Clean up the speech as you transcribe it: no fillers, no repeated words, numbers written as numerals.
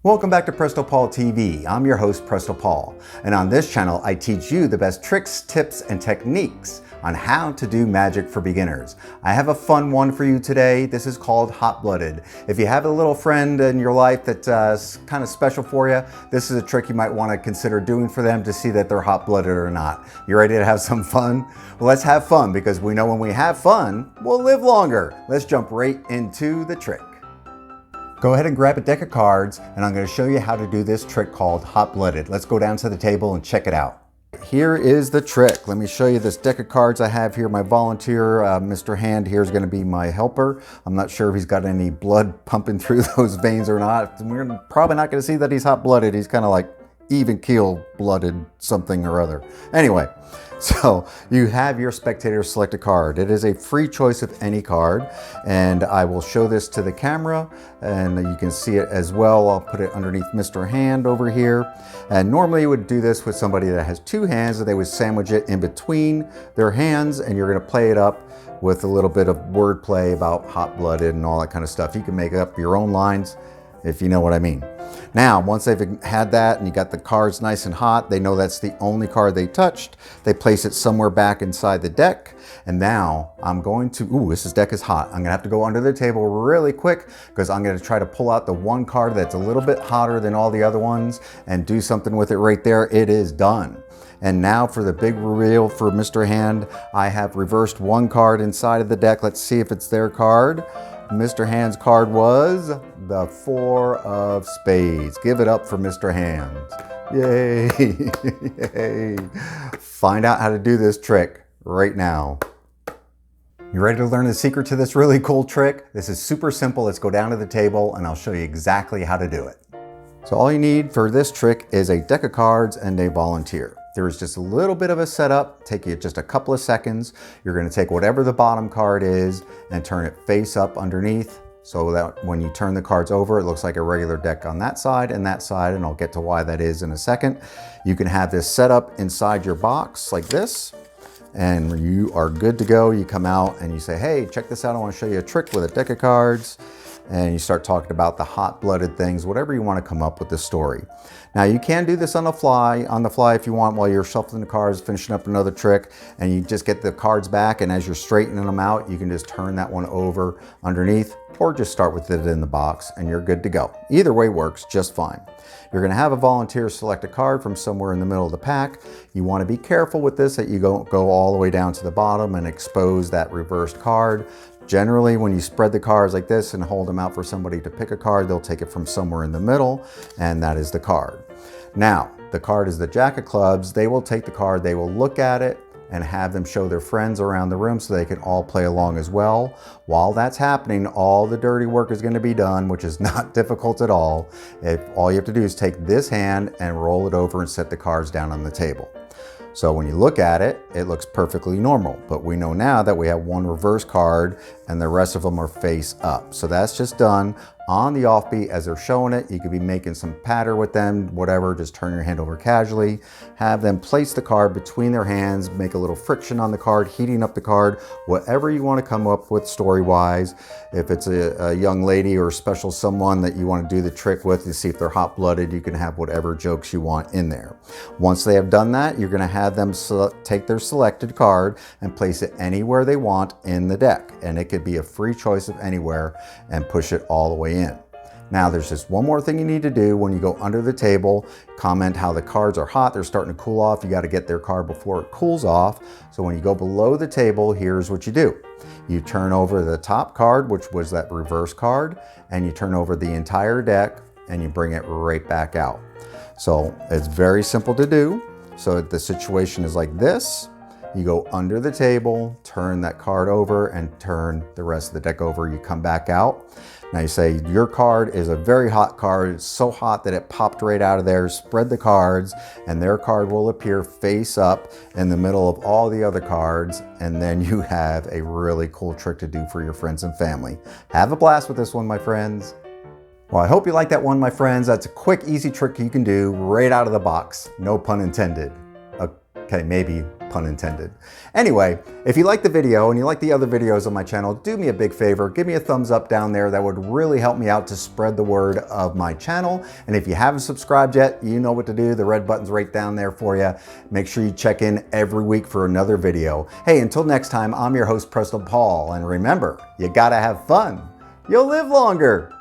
Welcome back to Presto Paul TV. I'm your host, Presto Paul, and on this channel I teach you the best tricks, tips, and techniques on how to do magic for beginners. I have a fun one for you today. This is called hot-blooded. If you have a little friend in your life that's kind of special for you, this is a trick you might want to consider doing for them to see that they're hot-blooded or not. You ready to have some fun? Well, let's have fun, because we know when we have fun, we'll live longer. Let's jump right into the trick. Go ahead and grab a deck of cards, and I'm going to show you how to do this trick called hot-blooded. Let's go down to the table and check it out. Here is the trick. Let me show you this deck of cards I have here. My volunteer, Mr. Hand, here is going to be my helper. I'm not sure if he's got any blood pumping through those veins or not. We're probably not going to see that he's hot-blooded. He's kind of like even-keel blooded something or other. Anyway, so you have your spectator select a card. It is a free choice of any card, and I will show this to the camera and you can see it as well. I'll put it underneath Mr. Hand over here, and normally you would do this with somebody that has two hands, and they would sandwich it in between their hands, and you're going to play it up with a little bit of wordplay about hot-blooded and all that kind of stuff. You can make up your own lines if you know what I mean. Now, once they've had that and you got the cards nice and hot, they know that's the only card they touched. They place it somewhere back inside the deck. And now I'm going to, this deck is hot. I'm gonna have to go under the table really quick, because I'm gonna try to pull out the one card that's a little bit hotter than all the other ones and do something with it right there. It is done. And now for the big reveal for Mr. Hand, I have reversed one card inside of the deck. Let's see if it's their card. Mr. Hand's card was the Four of Spades. Give it up for Mr. Hand. Yay! Yay! Find out how to do this trick right now. You ready to learn the secret to this really cool trick? This is super simple. Let's go down to the table and I'll show you exactly how to do it. So all you need for this trick is a deck of cards and a volunteer. There is just a little bit of a setup, take you just a couple of seconds. You're going to take whatever the bottom card is and turn it face up underneath, so that when you turn the cards over, it looks like a regular deck on that side, and I'll get to why that is in a second. You can have this set up inside your box like this, and you are good to go. You come out and you say, hey, check this out. I want to show you a trick with a deck of cards. And you start talking about the hot-blooded things, whatever you want to come up with the story. Now, you can do this on the fly if you want, while you're shuffling the cards, finishing up another trick, and you just get the cards back, and as you're straightening them out, you can just turn that one over underneath, or just start with it in the box and you're good to go. Either way works just fine. You're going to have a volunteer select a card from somewhere in the middle of the pack. You want to be careful with this, that you don't go all the way down to the bottom and expose that reversed card. Generally, when you spread the cards like this and hold them out for somebody to pick a card, they'll take it from somewhere in the middle, and that is the card. Now, the card is the Jack of Clubs. They will take the card, they will look at it, and have them show their friends around the room so they can all play along as well. While that's happening, all the dirty work is going to be done, which is not difficult at all. All you have to do is take this hand and roll it over and set the cards down on the table. So when you look at it, it looks perfectly normal, but we know now that we have one reverse card and the rest of them are face up. So that's just done on the offbeat as they're showing it. You could be making some patter with them, whatever, just turn your hand over casually, have them place the card between their hands, make a little friction on the card, heating up the card, whatever you want to come up with story-wise. If it's a young lady or special someone that you want to do the trick with to see if they're hot-blooded, you can have whatever jokes you want in there. Once they have done that, you're going to have them take their selected card and place it anywhere they want in the deck. And it could be a free choice of anywhere, and push it all the way in. Now, there's just one more thing you need to do when you go under the table. Comment how the cards are hot, they're starting to cool off. You got to get their card before it cools off. So when you go below the table, here's what you do. You turn over the top card, which was that reverse card, and you turn over the entire deck and you bring it right back out. So it's very simple to do. So the situation is like this. You go under the table, turn that card over, and turn the rest of the deck over. You come back out. Now you say, your card is a very hot card. It's so hot that it popped right out of there. Spread the cards, and their card will appear face up in the middle of all the other cards. And then you have a really cool trick to do for your friends and family. Have a blast with this one, my friends. Well, I hope you like that one, my friends. That's a quick, easy trick you can do right out of the box. No pun intended. Okay, maybe pun intended. Anyway, if you like the video and you like the other videos on my channel, do me a big favor, give me a thumbs up down there. That would really help me out to spread the word of my channel. And if you haven't subscribed yet, you know what to do. The red button's right down there for you. Make sure you check in every week for another video. Hey, until next time, I'm your host, Presto Paul. And remember, you gotta have fun. You'll live longer.